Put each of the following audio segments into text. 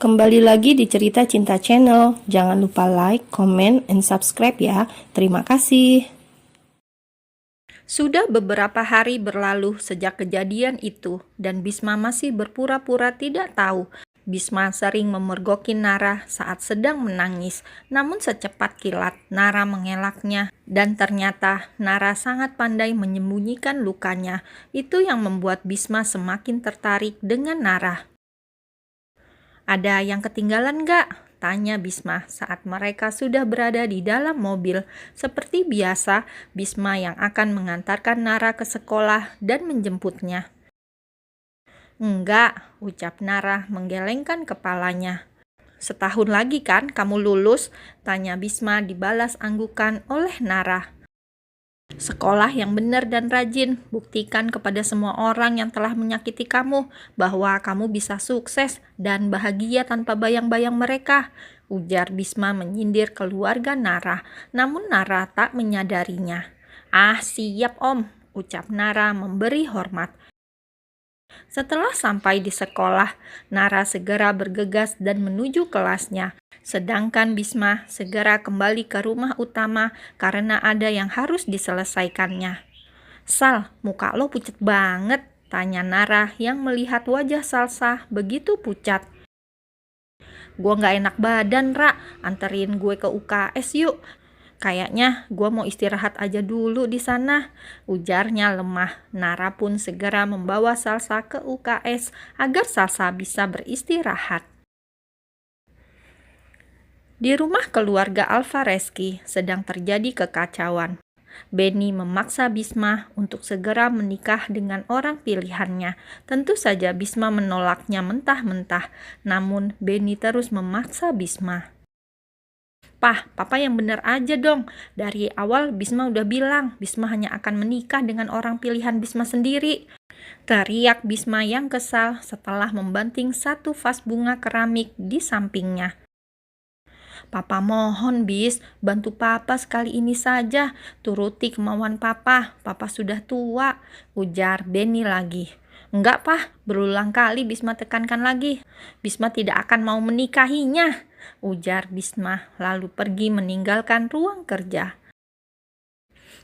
Kembali lagi di Cerita Cinta Channel. Jangan lupa like, comment, and subscribe ya. Terima kasih. Sudah beberapa hari berlalu sejak kejadian itu, dan Bisma masih berpura-pura tidak tahu. Bisma sering memergoki Nara saat sedang menangis, namun secepat kilat Nara mengelaknya, dan ternyata Nara sangat pandai menyembunyikan lukanya. Itu yang membuat Bisma semakin tertarik dengan Nara. "Ada yang ketinggalan nggak?" tanya Bisma saat mereka sudah berada di dalam mobil. Seperti biasa, Bisma yang akan mengantarkan Nara ke sekolah dan menjemputnya. "Enggak," ucap Nara menggelengkan kepalanya. "Setahun lagi kan kamu lulus?" tanya Bisma dibalas anggukan oleh Nara. "Sekolah yang benar dan rajin, buktikan kepada semua orang yang telah menyakiti kamu bahwa kamu bisa sukses dan bahagia tanpa bayang-bayang mereka," ujar Bisma menyindir keluarga Nara, namun Nara tak menyadarinya. "Ah, siap Om," ucap Nara memberi hormat. Setelah sampai di sekolah, Nara segera bergegas dan menuju kelasnya. Sedangkan Bisma segera kembali ke rumah utama karena ada yang harus diselesaikannya. "Sal, muka lo pucat banget," tanya Nara yang melihat wajah Salsa begitu pucat. "Gua gak enak badan, Ra. Anterin gue ke UKS yuk. Kayaknya gue mau istirahat aja dulu di sana," ujarnya lemah. Nara pun segera membawa Salsa ke UKS agar Salsa bisa beristirahat. Di rumah keluarga Alvareski sedang terjadi kekacauan. Benny memaksa Bisma untuk segera menikah dengan orang pilihannya. Tentu saja Bisma menolaknya mentah-mentah, namun Benny terus memaksa Bisma. Papa yang benar aja dong. Dari awal Bisma udah bilang Bisma hanya akan menikah dengan orang pilihan Bisma sendiri," teriak Bisma yang kesal setelah membanting satu vas bunga keramik di sampingnya. "Papa mohon Bis, bantu Papa sekali ini saja, turuti kemauan Papa sudah tua," ujar Benny lagi. "Enggak berulang kali Bisma tekankan lagi. Bisma tidak akan mau menikahinya," ujar Bisma lalu pergi meninggalkan ruang kerja.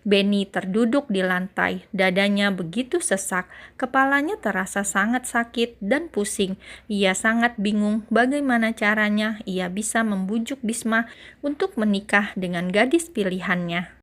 Benny terduduk di lantai, dadanya begitu sesak, kepalanya terasa sangat sakit dan pusing. Ia sangat bingung bagaimana caranya ia bisa membujuk Bisma untuk menikah dengan gadis pilihannya.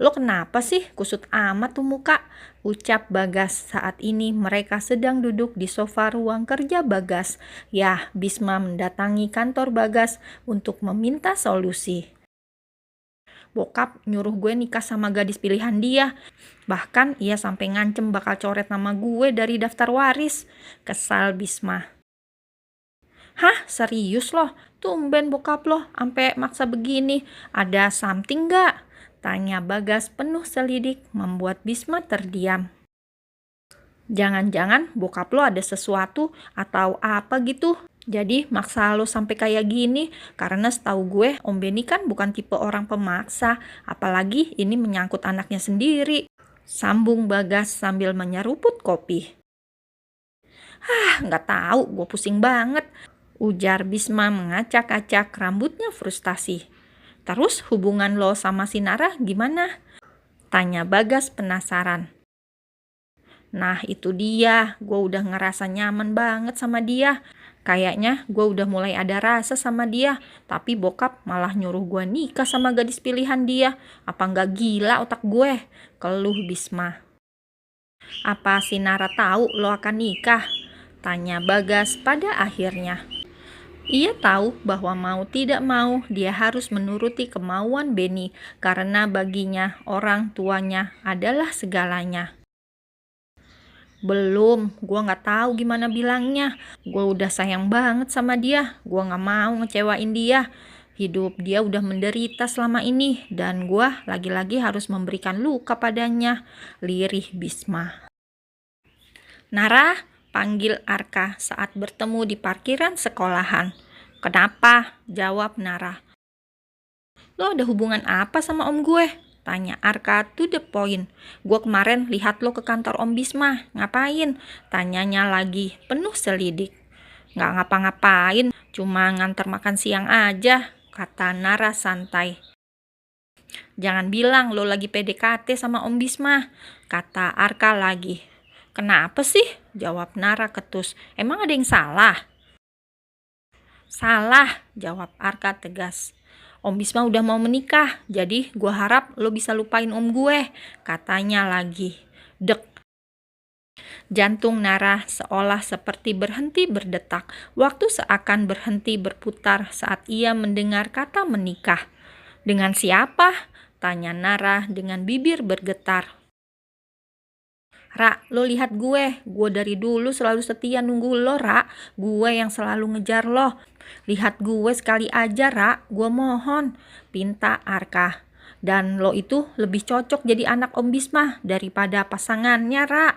"Lo kenapa sih kusut amat tuh muka?" ucap Bagas saat ini mereka sedang duduk di sofa ruang kerja Bagas. Yah, Bisma mendatangi kantor Bagas untuk meminta solusi. "Bokap nyuruh gue nikah sama gadis pilihan dia. Bahkan ia sampai ngancem bakal coret nama gue dari daftar waris," kesal Bisma. "Hah, serius loh? Tumben bokap lo sampai maksa begini. Ada something nggak?" tanya Bagas penuh selidik, membuat Bisma terdiam. "Jangan-jangan bokap lo ada sesuatu atau apa gitu? Jadi maksa lo sampai kayak gini, karena setahu gue Om Benny kan bukan tipe orang pemaksa, apalagi ini menyangkut anaknya sendiri," sambung Bagas sambil menyeruput kopi. "Nggak tahu, gue pusing banget," ujar Bisma mengacak-acak rambutnya frustasi. "Terus hubungan lo sama si Nara gimana?" tanya Bagas penasaran. "Nah itu dia, gue udah ngerasa nyaman banget sama dia. Kayaknya gue udah mulai ada rasa sama dia, tapi bokap malah nyuruh gue nikah sama gadis pilihan dia. Apa nggak gila otak gue?" keluh Bisma. "Apa si Nara tahu lo akan nikah?" tanya Bagas pada akhirnya. Ia tahu bahwa mau tidak mau dia harus menuruti kemauan Benny karena baginya orang tuanya adalah segalanya. "Belum, gue gak tahu gimana bilangnya. Gue udah sayang banget sama dia, gue gak mau ngecewain dia. Hidup dia udah menderita selama ini dan gue lagi-lagi harus memberikan luka padanya," lirih Bisma. "Nara," panggil Arka saat bertemu di parkiran sekolahan. "Kenapa?" jawab Nara. "Lo ada hubungan apa sama om gue?" tanya Arka to the point. "Gue kemarin lihat lo ke kantor Om Bisma. Ngapain?" tanyanya lagi penuh selidik. Nggak ngapa-ngapain, cuma nganter makan siang aja, kata Nara santai. Jangan bilang lo lagi PDKT sama Om Bisma, kata Arka lagi. Kenapa sih? Jawab Nara ketus. Emang ada yang salah? Salah, jawab Arka tegas. Om Bisma udah mau menikah, jadi gue harap lo bisa lupain om gue, katanya lagi. Dek. Jantung Nara seolah seperti berhenti berdetak. Waktu seakan berhenti berputar saat ia mendengar kata menikah. Dengan siapa? Tanya Nara dengan bibir bergetar. Ra, lo lihat gue dari dulu selalu setia nunggu lo, Ra. Gue yang selalu ngejar lo. Lihat gue sekali aja, Ra, gue mohon, pinta Arka. Dan lo itu lebih cocok jadi anak Om Bisma daripada pasangannya, Ra.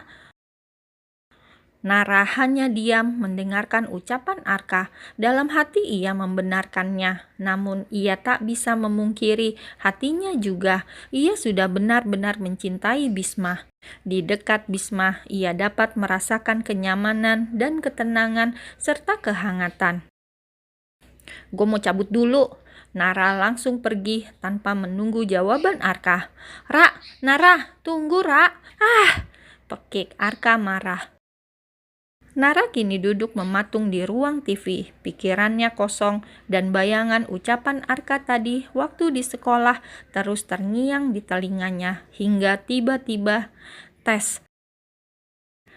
Nara hanya diam mendengarkan ucapan Arka. Dalam hati ia membenarkannya, namun ia tak bisa memungkiri hatinya juga. Ia sudah benar-benar mencintai Bisma. Di dekat Bisma, ia dapat merasakan kenyamanan dan ketenangan serta kehangatan. Gue mau cabut dulu. Nara langsung pergi tanpa menunggu jawaban Arka. Ra, Nara, tunggu Ra. Pekik Arka marah. Nara kini duduk mematung di ruang TV, pikirannya kosong dan bayangan ucapan Arka tadi waktu di sekolah terus terngiang di telinganya hingga tiba-tiba tes.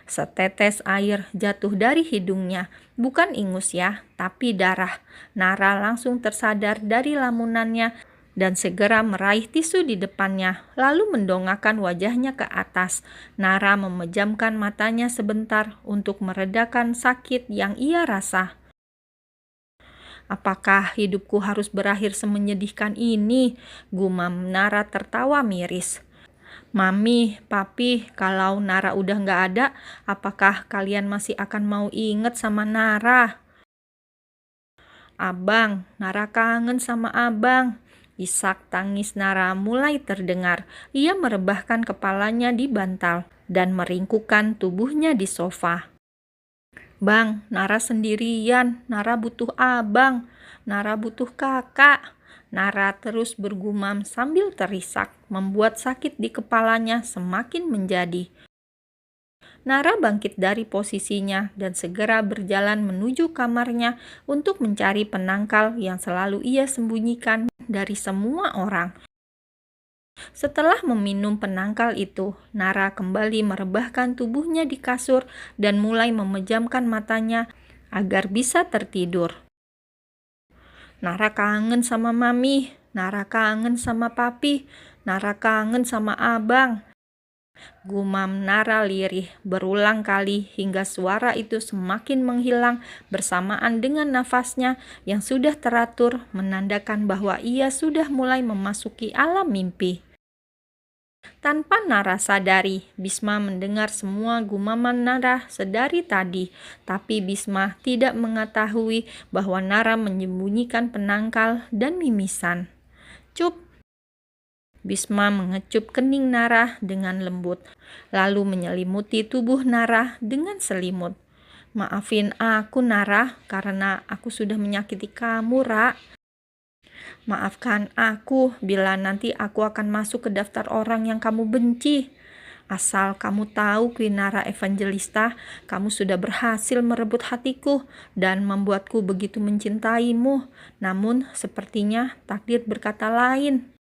Setetes air jatuh dari hidungnya, bukan ingus ya, tapi darah. Nara langsung tersadar dari lamunannya dan segera meraih tisu di depannya, lalu mendongakkan wajahnya ke atas. Nara memejamkan matanya sebentar untuk meredakan sakit yang ia rasa. Apakah hidupku harus berakhir semenyedihkan ini? Gumam Nara tertawa miris. Mami, Papi, kalau Nara udah nggak ada, apakah kalian masih akan mau inget sama Nara? Abang, Nara kangen sama abang. Isak tangis Nara mulai terdengar. Ia merebahkan kepalanya di bantal dan meringkukkan tubuhnya di sofa. Bang, Nara sendirian. Nara butuh abang. Nara butuh kakak. Nara terus bergumam sambil terisak, membuat sakit di kepalanya semakin menjadi. Nara bangkit dari posisinya dan segera berjalan menuju kamarnya untuk mencari penangkal yang selalu ia sembunyikan dari semua orang. Setelah meminum penangkal itu, Nara kembali merebahkan tubuhnya di kasur dan mulai memejamkan matanya agar bisa tertidur. Nara kangen sama Mami, Nara kangen sama Papi, Nara kangen sama Abang. Gumam Nara lirih berulang kali hingga suara itu semakin menghilang bersamaan dengan nafasnya yang sudah teratur menandakan bahwa ia sudah mulai memasuki alam mimpi. Tanpa Nara sadari, Bisma mendengar semua gumaman Nara sedari tadi, tapi Bisma tidak mengetahui bahwa Nara menyembunyikan penangkal dan mimisan. Cup! Bisma mengecup kening Nara dengan lembut, lalu menyelimuti tubuh Nara dengan selimut. Maafin aku Nara, karena aku sudah menyakiti kamu, Ra. Maafkan aku bila nanti aku akan masuk ke daftar orang yang kamu benci. Asal kamu tahu, Queen Nara Evangelista, kamu sudah berhasil merebut hatiku dan membuatku begitu mencintaimu. Namun sepertinya takdir berkata lain.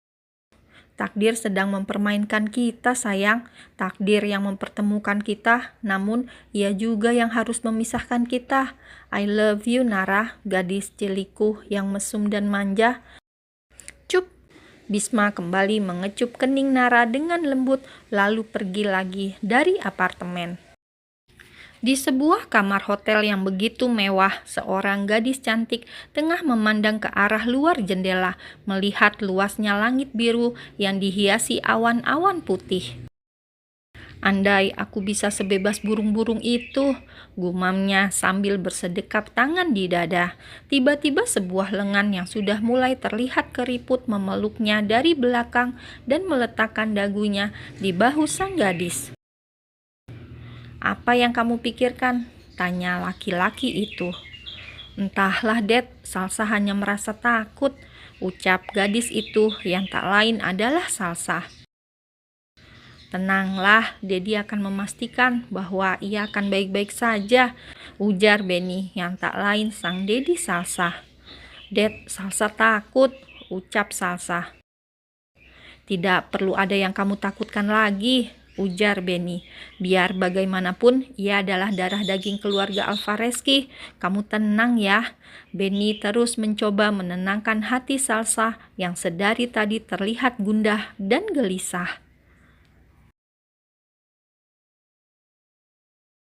Takdir sedang mempermainkan kita, sayang. Takdir yang mempertemukan kita, namun ia juga yang harus memisahkan kita. I love you, Nara, gadis cilikku yang mesum dan manja. Cup! Bisma kembali mengecup kening Nara dengan lembut, lalu pergi lagi dari apartemen. Di sebuah kamar hotel yang begitu mewah, seorang gadis cantik tengah memandang ke arah luar jendela, melihat luasnya langit biru yang dihiasi awan-awan putih. Andai aku bisa sebebas burung-burung itu, gumamnya sambil bersedekap tangan di dada. Tiba-tiba sebuah lengan yang sudah mulai terlihat keriput memeluknya dari belakang dan meletakkan dagunya di bahu sang gadis. Apa yang kamu pikirkan? Tanya laki-laki itu. Entahlah, Dad, Salsa hanya merasa takut, ucap gadis itu yang tak lain adalah Salsa. Tenanglah, Dedi akan memastikan bahwa ia akan baik-baik saja, ujar Benny yang tak lain sang Dedi Salsa. Dad, Salsa takut, ucap Salsa. Tidak perlu ada yang kamu takutkan lagi, ujar Benny. Biar bagaimanapun, ia adalah darah daging keluarga Alvareski. Kamu tenang ya. Benny terus mencoba menenangkan hati Salsa yang sedari tadi terlihat gundah dan gelisah.